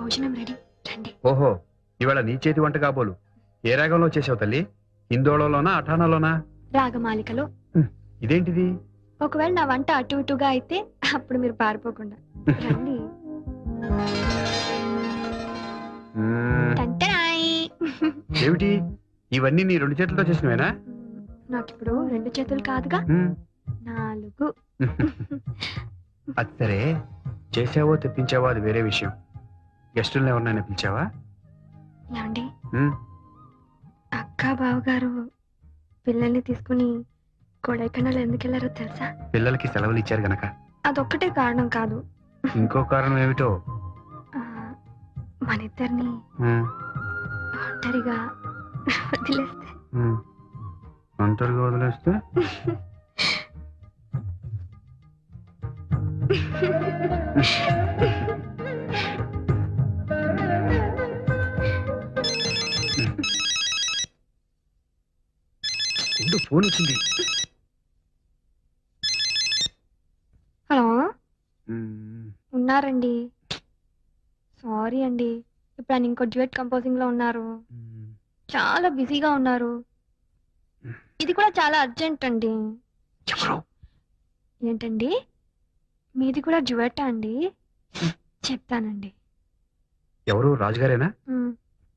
భోజనం రెడీ, రండి. ఓహో, ఇవాళ నీ చేతి వంట కాబోలు. ఏ రాగంలో చేసావు తల్లి? హిందోళలోనా అఠానాలోనా? రాగమాలికలో. ఇదేంటిది? ఒకవేళ నా వంట అటు ఇటుగా అయితే అప్పుడు మీరు పారిపోకుండా రండి. ఏమిటి ఇవన్నీ నీ రెండు చేతులతో చేసినవేనా? నాకిప్పుడు రెండు చేతులు కాదుగా, 4. అది సరే, చేసావో తెప్పించావో అది వేరే విషయం. గెస్టులను ఎవరినైనా పిలిచావా? ఏమండి, అక్క బావగారు పిల్లల్ని తీసుకుని కొడైకెనాల్ ఎందుకు వెళ్ళారో తెలుసా? పిల్లలకి సెలవులు ఇచ్చారు గనక. అదొక్కటే కారణం కాదు, ఇంకో కారణం ఏమిటో? మన ఇద్దరిని ఒంటరిగా వదిలేస్తే. ఒంటరిగా వదిలేస్తే? ఫోన్ వచ్చింది. హలో, ఉన్నారండి? సారీ అండి, ఇప్పుడు ఆయన ఇంకో డ్యూయట్ కంపోజింగ్ లో ఉన్నారు, చాలా బిజీగా ఉన్నారు. ఇది కూడా చాలా అర్జెంట్ అండి. ఏంటండి, మీది కూడా డ్యూయటా అండి? చెప్తానండి. ఎవరు? రాజుగారేనా?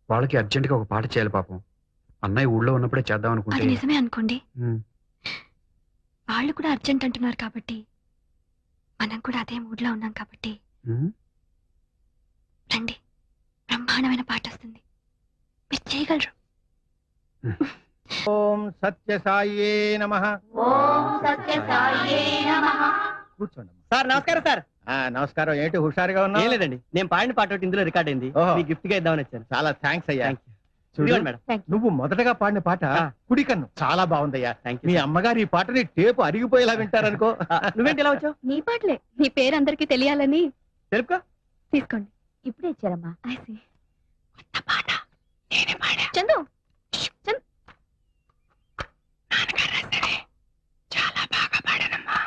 వాళ్ళకి అర్జెంట్ గా ఒక పాట చేయాలి పాపం. అన్నయ్య ఊళ్ళో ఉన్నప్పుడే చేద్దాం అనుకుంటే. అది నిజమే అనుకోండి, వాళ్ళు కూడా అర్జెంట్ అంటున్నారు కాబట్టి మనం కూడా అదే మూడ్ లో ఉన్నాం కాబట్టి రండి, బ్రహ్మాండమైన పాట వస్తుంది, మీరు చేయగలరు. ఓం సత్యసాయే నమః. ఓం సత్యసాయే నమః. కూర్చోండి. సార్ నమస్కారం. సార్ నమస్కారం. ఏంటి హుషారుగా ఉన్నా? ఏం లేదండి, నేను పాడిన పాట ఒకటి ఇందులో రికార్డ్ అయింది, మీకు గిఫ్ట్ గా ఇద్దామని వచ్చాను. చాలా థ్యాంక్స్ అయ్యా. చూడు, ఇదిగోండి మేడం. నువ్వు మొదటగా పాడిన పాట కుడికన్ను చాలా బాగుందయ్యా. మీ అమ్మగారు ఈ పాటని టేపు అరిగిపోయేలా వింటారనుకో. నువ్వేంటి ఇలా వచ్చావు? నీ పాటలే, నీ పేరు అందరికి తెలియాలని. తెలుపుకో. తీసుకోండి, ఇప్పుడే ఇచ్చారమ్మా. కొత్త పాట నేనే పాడా. చందు, నాన్నగారు రాశారే, చాలా బాగా పాడానమ్మా.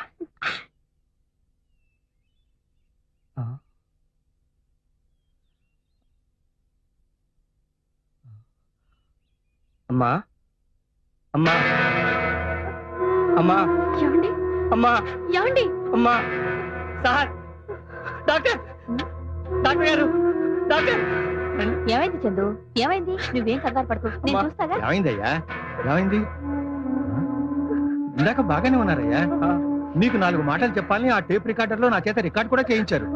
అమ్మా అమ్మా అమ్మా ఏమండి, అమ్మా ఏమండి? అమ్మా సార్, డాక్టర్, డాక్టర్ గారు, డాక్టర్. ఏమైంది చందు, ఏమైంది? నువ్వేం కంగారు పడుకో, నేను చూస్తాగా. ఏమైందయ్యా? ఏమైంది? ఇందాక బాగానే ఉన్నారయ్యా. నీకు 4 మాటలు చెప్పాలని ఆ టేప్ రికార్డర్ లో నా చేత రికార్డ్ కూడా చేయించారు.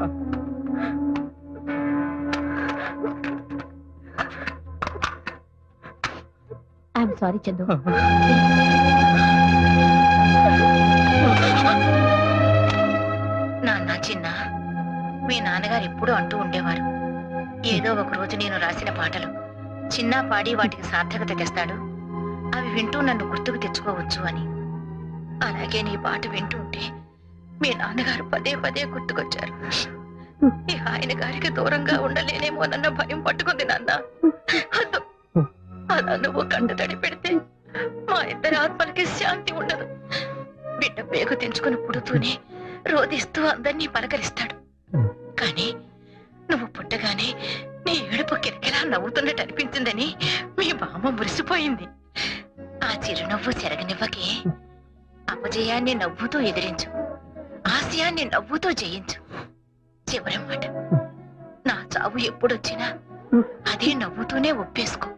I'm sorry Chandu. నాన్న, చిన్న, మీ నాన్నగారు ఎప్పుడూ అంటూ ఉండేవారు, ఏదో ఒక రోజు నేను రాసిన పాటలు చిన్న పాడి వాటికి సార్థకత తెస్తాడు, అవి వింటూ నన్ను గుర్తుకు తెచ్చుకోవచ్చు అని. అలాగే నీ పాట వింటూ ఉంటే మీ నాన్నగారు పదే పదే గుర్తుకొచ్చారు. ఈ ఆయన గారికి దూరంగా ఉండలేనేమోనన్న భయం పట్టుకుంది నాన్న. అలా నువ్వు కంట తడి పెడితే మా ఇద్దరి ఆత్మలకి శాంతి ఉండదు. బిడ్డ పేగు తెంచుకుని పుడుతూనే రోధిస్తూ అందరినీ పలకరిస్తాడు. కానీ నువ్వు పుట్టగానే నీ ఏడుపు కిరకిలా నవ్వుతున్నట్టు అనిపించిందని మీ బామ్మ మురిసిపోయింది. ఆ చిరునవ్వు చెరగనివ్వకే. అపజయాన్ని నవ్వుతూ ఎదిరించు, ఆశయాన్ని నవ్వుతూ జయించు. చివరి మాట, నా చావు ఎప్పుడొచ్చినా అదే నవ్వుతూనే ఒప్పేసుకో.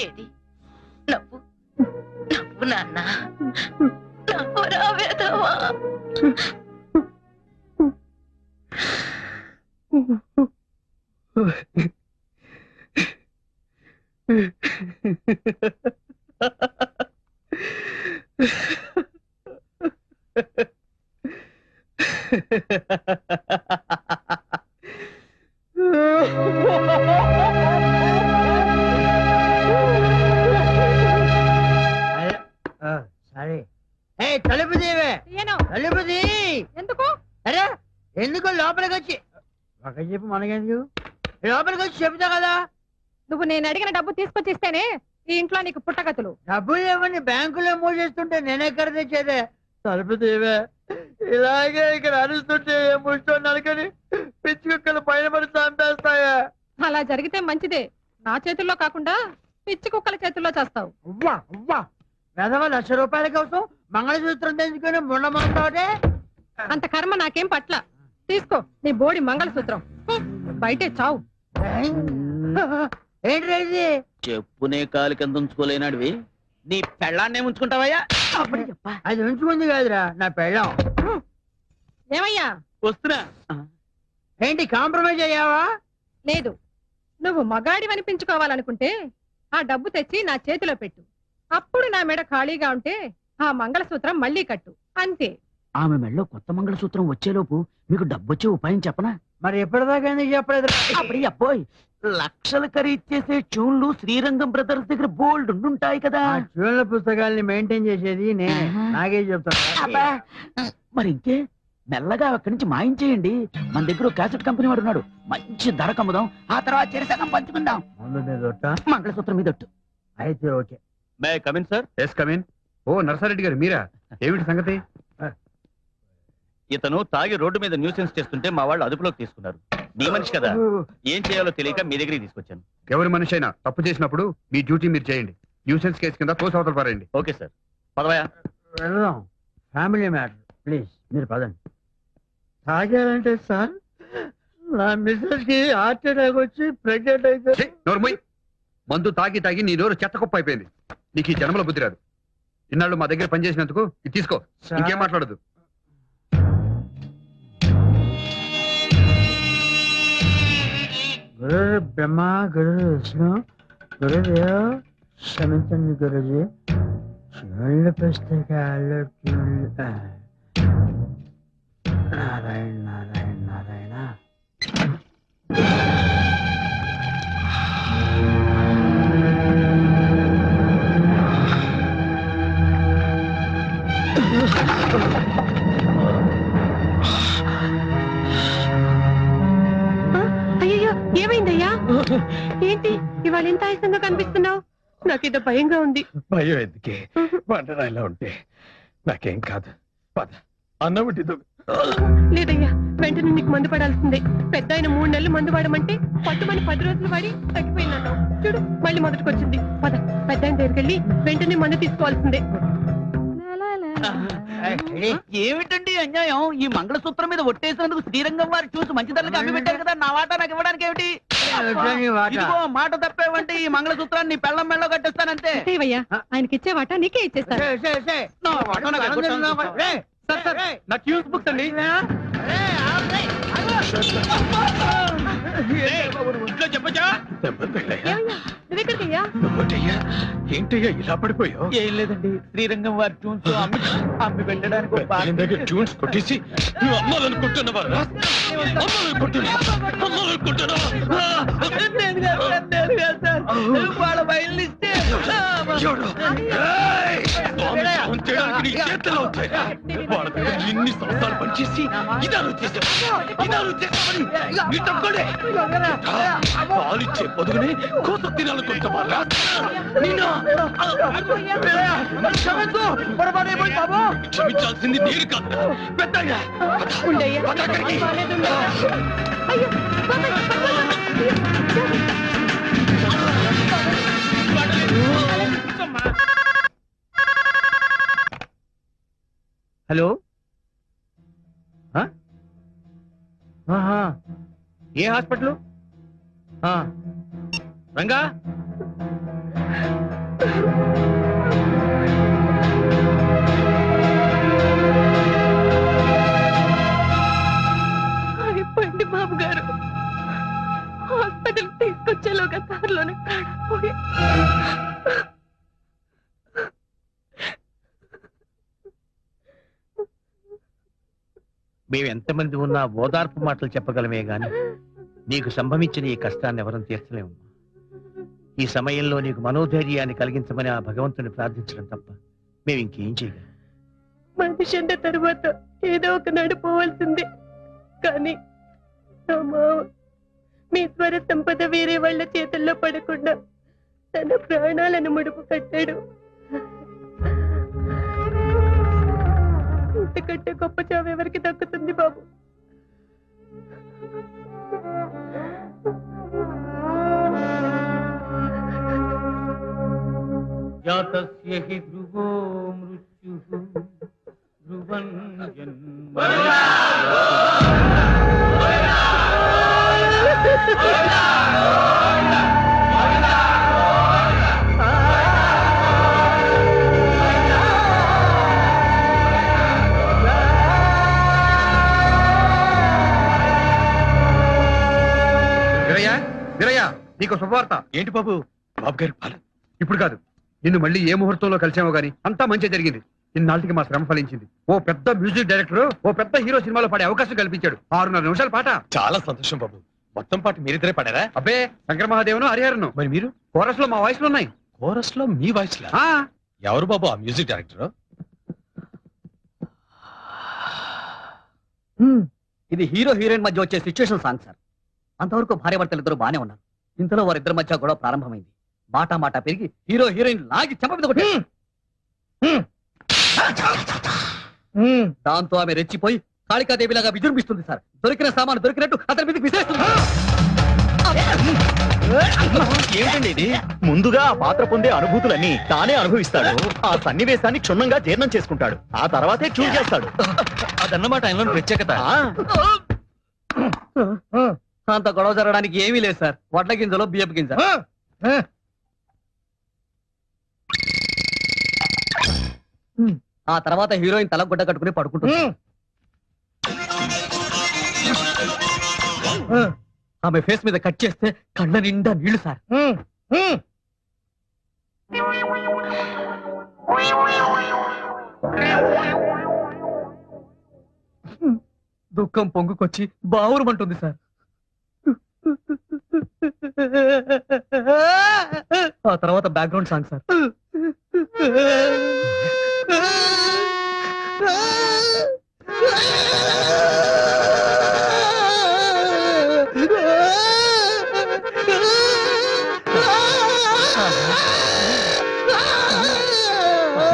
ఏది? నవ్వు, నవ్వు నాన్న, నవ్వు రావేదవా. సరే, తలుపు తీవే. తలుపు తీ. ఎందుకు? అరే ఎందుకు? లోపలికి వచ్చి ఒక చెప్పు, మనకెందుకు? లోపలికి వచ్చి చెప్తా కదా. నువ్వు నేను అడిగిన డబ్బు తీసుకొచ్చి ఇస్తేనే ఈ ఇంట్లో నీకు పుట్టగతులు. డబ్బులు ఏమని బ్యాంకులో మూసేస్తుంటే నేనెక్కడ తెచ్చేదే? తలుపు తీవే. ఇలాగే ఇక్కడ అరుస్తుంటే ముష్టోన్నాను కానీ పిచ్చి కుక్కలు పైన పడి చంపేస్తాయా? అలా జరిగితే మంచిదే. నా చేతుల్లో కాకుండా పిచ్చి కుక్కల చేతుల్లో చేస్తావు. అవ్వా అవ్వా వెధవ ₹1,00,000 కోసం మంగళసూత్రం తెంచుకొని ముండమంటావుటే. అంత కర్మ నాకేం పట్ల. తీసుకో నీ బోడి మంగళసూత్రం. బయటే చావు. ఏంటి ఇది? చెప్పునే కాలు కింద ఉంచుకోలేనాడివి నీ పెళ్ళాన్నే ఉంచుకుంటావయ్యా? అది ఉంచుకుంది కాదురా నా పెళ్ళం. ఏమయ్యా? వస్తున్నా. ఏంటి కాంప్రమైజ్ అయ్యావా? లేదు, నువ్వు మగాడి అనిపించుకోవాలనుకుంటే ఆ డబ్బు తెచ్చి నా చేతిలో పెట్టు. అప్పుడు నా మెడ ఖాళీగా ఉంటే ఆ మంగళసూత్రం మళ్ళీ కట్టు. అంతే. ఆమె మెళ్ళో కొత్త మంగళసూత్రం వచ్చేలోపు మీకు డబ్బొచ్చే ఉపాయం చెప్పనా? మరి ఎప్పటిదాకా ఎందుకు చెప్పలేదు? అప్పుడు అబ్బోయ్, లక్షలు ఖరీదు చేసే ట్యూన్లు శ్రీరంగం బ్రదర్స్ దగ్గర బోల్డ్ ఉండుంటాయి కదా. ఆ ట్యూన్ల పుస్తకాల్ని మెయింటైన్ చేసేది నేనే. నాకే చెప్తాను. అబ్బా, మరి ఇంకే మెల్లగా అక్కడి నుంచి మాయించేయండి. మన దగ్గర ఒక క్యాసెట్ కంపెనీ వాడు ఉన్నాడు. మంచి ధర కమ్ముదాం, ఆ తర్వాత చెరిసగం పంచుకుందాం. ముందు మీద ఒట్ట. మంగళసూత్రం మీద ఒట్టు. అయితే okay. May come in sir. Yes come in. ఓ నర్సారెడ్డి గారు మీరా? ఏమిటి సంగతి? ఇతను తాగి రోడ్డు మీద న్యూసెన్స్ చేస్తుంటే మా వాళ్ళు అదుపులోకి తీసుకున్నారు. నీ మనిషి కదా, ఏం చేయాలో తెలియక మీ దగ్గరికి తీసుకొచ్చాను. ఎవరి మనిషి అయినా తప్పు చేసినప్పుడు మీ డ్యూటీ మీరు చేయండి. న్యూసెన్స్ కేసు కింద తోసి అవతల పారేయండి. Okay sir, పదవయా. వెళ్దాం. ఫ్యామిలీ మ్యాటర్ ప్లీజ్ మీరు పదండి. తాగారంటే సార్ నా మిస్సెస్ కి హార్ట్ అటాక్ వచ్చి ప్రెగ్నెంట్ అయితే. ఛీ, నోరు మూయ్. మందు తాగి తాగి నీ నోరు చెత్త కుప్ప అయిపోయింది. నీకు ఈ జన్మలో బుద్ధి రాదు. ఇన్నాళ్ళు మా దగ్గర పనిచేసినందుకు ఇది తీసుకో. ఇంకేం మాట్లాడదు. గురు బ్రహ్మ గురు విష్ణు గురుదేవ్ క్షమించండి గురుజీ. చూళ్ళ పుస్తకాలు నారాయణ నారాయణ నారాయణ. అయ్యో, ఏమైందయ్యా? ఏంటి ఇవాళ ఎంత ఆయాసంగా కనిపిస్తున్నావు? నాకేదో భయంగా ఉంది. భయం ఎందుకే? వంటరాయిలా ఉంటే నాకేం కాదు. పద అన్నం వండిద్దు. లేదయ్యా, వెంటనే నీకు మందు పడాల్సిందే. పెద్ద ఆయన 3 నెలలు మందు వాడమంటే పట్టుమని 10 రోజులు వాడి తగ్గిపోయిందన్నావు. చూడు మళ్ళీ మొదటికొచ్చింది. పద పెద్ద ఆయన దగ్గరికి వెళ్ళి వెంటనే మందు తీసుకోవాల్సిందే. ఏమిటండి అన్యాయం? ఈ మంగళసూత్రం మీద ఒట్టేసినందుకు శ్రీరంగం వారు చూసి మంచి ధరలకు అమ్మి పెట్టారు కదా. నా వాటా నాకు ఇవ్వడానికి ఏమిటి? ఇదిగో మాట తప్పేవంటే ఈ మంగళసూత్రాన్ని నీ పెళ్ళం మెళ్ళో కట్టేస్తానంతే. ఏవయ్యా, ఆయనకి ఇచ్చే వాటా నీకే ఇచ్చేస్తాను. నా వాటా నాకు ఎగ్గొట్టాలి. సార్ సార్, నా ట్యూన్స్ బుక్స్ అండి. ఇంట్లో చెప్పచ్చా? ఏమయ్యా, నువ్వెక్కడికయ్యా? ఏంటయ్యా ఇలా పడిపోయావు? ఏం లేదండి, శ్రీరంగం వారి ట్యూన్స్ అమ్మి పెట్టడానికి ఒక ఆయన దగ్గర ట్యూన్స్ కొట్టేసి నువ్వు అమ్మాలనుకుంటున్నావా? వాళ్ళ బయలుస్తే వాళ్ళ దగ్గర ఎన్ని సంవత్సరాలు పనిచేసి ఇదాలు పాలిచ్చే పొదుగునే కోత తినాలనుకుంటావా? క్షమించాల్సింది నేను కాదు, పెద్దయ్యా. ఉండయ్యా, పర్లేదు, ఉండయ్యా. అయ్యో, బాబాయ్, హలో ఏ హాస్పిటల్? రంగా అయిపోయింది బాబు గారు. హాస్పిటల్ తీసుకొచ్చేలోగా దారిలోనే ప్రాణపోయి. మేము ఎంతమంది ఉన్నా ఓదార్పు మాటలు చెప్పగలమే గాని నీకు సంభవించిన ఈ కష్టాన్ని ఎవరం తీర్చలేము. ఈ సమయంలో నీకు మనోధైర్యాన్ని కలిగించమని ఆ భగవంతుని ప్రార్థించడం తప్ప మేము ఇంకేం చేయగలం? మనిషి అన్న తర్వాత ఏదో ఒక నడిపోవాల్సిందే. కానీ నా మావ మీ స్వర సంపద వేరే వాళ్ళ చేతుల్లో పడకుండా తన ప్రాణాలను ముడుపు కట్టాడు. ఇంత ఇంతకంటే గొప్ప చావు ఎవరికి దక్కుతుంది బాబు? జాతస్య హి ధ్రువో మృత్యుః ధ్రువం జన్మ. వీరయ్య వీరయ్య నీకు శుభవార్త. ఏంటి బాబు? బాబు గారు పాలు. ఇప్పుడు కాదు, నిన్ను మళ్ళీ ఏ ముహూర్తంలో కలిసామో గానీ అంతా మంచి జరిగింది. ఇన్నాళ్ళకి మా శ్రమ ఫలించింది. ఓ పెద్ద మ్యూజిక్ డైరెక్టర్ ఓ పెద్ద హీరో సినిమాలో పాడే అవకాశం కల్పించాడు. 6.5 నిమిషాల పాట. చాలా సంతోషం బాబు. మొత్తం పాటు మీరిద్దరే పాడారా? అబ్బే, శంకర మహాదేవను హరిహరను. మరి మీరు? కోరస్ లో మా వాయిస్లు ఉన్నాయి. కోరస్ లో మీ వాయిస్ లా? ఆ, ఎవరు బాబు ఆ మ్యూజిక్ డైరెక్టర్? ఇది హీరో హీరోయిన్ మధ్య వచ్చే సిచ్యువేషన్ సాంగ్ సార్. అంతవరకు భార్యాభర్తలు ఇద్దరు బానే ఉన్నారు. ఇంతలో వారిద్దరి మధ్య గొడవ ప్రారంభమైంది. మాట మాట పెరిగి హీరో హీరోయిన్ లాగి చెంప మీద కొట్టారు. దాంతో ఆమె రెచ్చిపోయి కాళికాదేవిలాగా విజృంభిస్తుంది సార్. దొరికిన సామాను దొరికినట్టు అతని మీదకి విసిరేస్తుంది. ఏమిటండి ఇది? ముందుగా ఆ పాత్ర పొందే అనుభూతులన్నీ తానే అనుభవిస్తాడు. ఆ సన్నివేశాన్ని క్షుణ్ణంగా జీర్ణం చేసుకుంటాడు. ఆ తర్వాతే చూజ్ చేస్తాడు. అదన్నమాట ఆయనలో ప్రత్యేకత. అంత గొడవ జరగడానికి ఏమీ లేదు సార్. వడ్ల గింజలో బియ్యపు గింజ. ఆ తర్వాత హీరోయిన్ తల గుడ్డ కట్టుకుని పడుకుంటుంది. ఆమె ఫేస్ మీద కట్ చేస్తే కళ్ళ నిండా నీళ్లు సార్. దుఃఖం పొంగుకొచ్చి బావురమంటుంది సార్. ఆ తర్వాత బ్యాక్గ్రౌండ్ సాంగ్ సార్.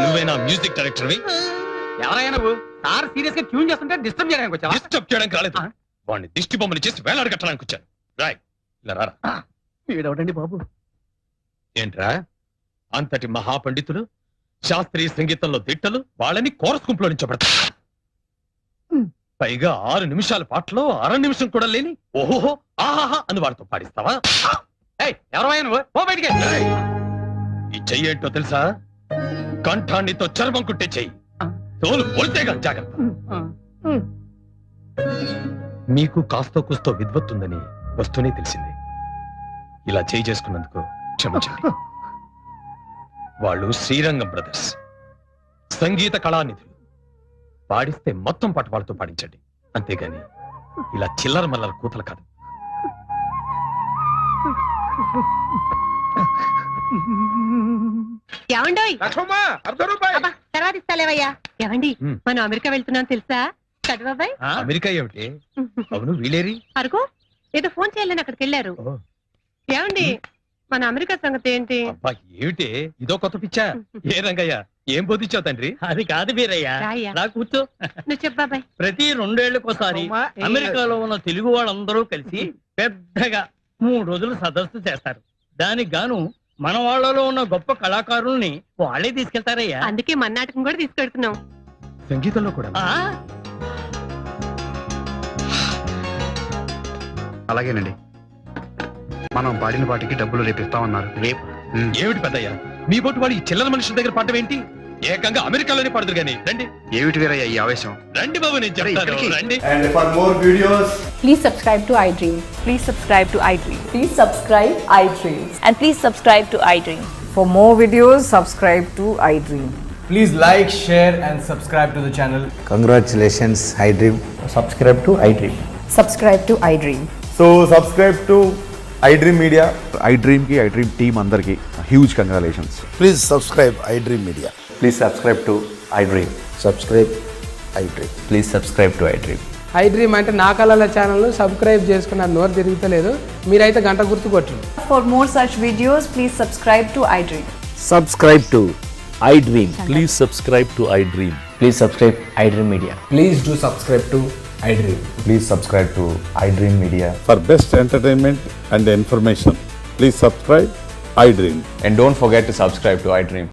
నువ్వేనా మ్యూజిక్ డైరెక్టర్వి? ఎవరైనా నువ్వు సార్ సీరియస్ గా ట్యూన్ చేస్తుంటే డిస్టర్బ్ చేయడానికి వచ్చావా? డిస్టర్బ్ చేయడానికి రాలేదు. వాడిని దిష్టి బొమ్మని చేసి వేలాడ కట్టడానికి వచ్చాను. రాయ్, ఇలా రారా. వీడవడండి బాబు. ఏంట్రా, అంతటి మహాపండితులు, శాస్త్రీయ సంగీతంలో దిట్టలు, వాళ్ళని కోరస్ గుంపులో నుంచబడతారు. పైగా 6 నిమిషాల పాటలో 1/2 నిమిషం కూడా లేని ఓహోహో ఆహాహా అని వాడితో పాడిస్తావా? ఎవరైనా నువ్వు పో బయటికి. ఈ చెయ్యి ఏంటో తెలుసా? కంఠాన్నితో చర్మం కుట్టే చెయ్యి. తోలు పొలితేగా జాగ్రత్త. మీకు కాస్తో కూస్తో విద్వత్తుందని వస్తూనే తెలిసింది. ఇలా చేయి చేసుకున్నందుకు క్షమించండి. వాళ్ళు శ్రీరంగం బ్రదర్స్, సంగీత కళానిధులు. పాడిస్తే మొత్తం పాట వాళ్ళతో పాడించండి, అంతేగాని ఇలా చిల్లర మల్లర కూతలు కాదు. ఏమండోయ్? ₹1 తర్వాత ఇస్తాలేవయ్యా. ఏమండి, ఉమ్. మనం అమెరికా వెళ్తున్నాం తెలుసా? కదా బాబాయ్? అమెరికా ఏమిటి? అవును, వీలేరి? అరుగు ఏదో ఫోన్ చేయాలని అక్కడికి వెళ్ళారు. ఓ, ఏమండి, మన అమెరికా సంగతి ఏంటి? అబ్బా ఏమిటి ఇదో కొత్త పిచ్చా? ఏ రంగయ్య, ఏం బోధించావు తండ్రి? అది కాదు వీరయ్య, రాయ్యా. రా కూర్చో. నువ్వు చెప్పు బాబాయ్. ప్రతి 2 ఏళ్లకోసారి అమెరికాలో ఉన్న తెలుగు వాళ్ళందరూ కలిసి పెద్దగా 3 రోజులు సదస్సు చేస్తారు. దానికి గాను మన వాళ్ళలో ఉన్న గొప్ప కళాకారుల్ని వాళ్ళే తీసుకెళ్తారయ్యా. అందుకే మన నాటకం కూడా తీసుకెడుతున్నాం. సంగీతంలో కూడా? ఆ, అలాగేనండి. మనం పాడిన పాటికి డబ్బులు రేపిస్తామన్నారు. రేపు ఏమిటి పెద్దయ్యా, మీ బొట్టు వాళ్ళు ఈ చిల్లర మనుషుల దగ్గర పాడటం ఏంటి? ఏకంగా అమెరికాలోనే పాడుదురు గాని. రండి ఏమిటి వీరయ్య ఈ ఆవేశం? రండి బాబు, నేను చెప్తాను. ఇక్కడికి. రండి. And for more videos, Please subscribe to iDream. Please subscribe to iDream. Please subscribe iDream. And please subscribe to iDream. For more videos, subscribe to iDream. please like, share, and subscribe to the channel. Congratulations, iDream. Subscribe to iDream. Subscribe to iDream. So subscribe to iDream Media. iDream ki iDream team andarki huge congratulations. Please subscribe iDream Media. Please subscribe to iDream. Subscribe iDream. Please subscribe to iDream. iDream అంటే నా కళల channel subscribe చేసుకున్న నోరు తిరుగుతలేదు. మీరైతే గంట గుర్తు కొట్టండి. For more such videos, please subscribe to iDream. Subscribe to iDream. Please subscribe to iDream. Please subscribe iDream Media. Please do subscribe to iDream. Please subscribe to iDream Media. For best entertainment and information, please subscribe iDream. And don't forget to subscribe to iDream.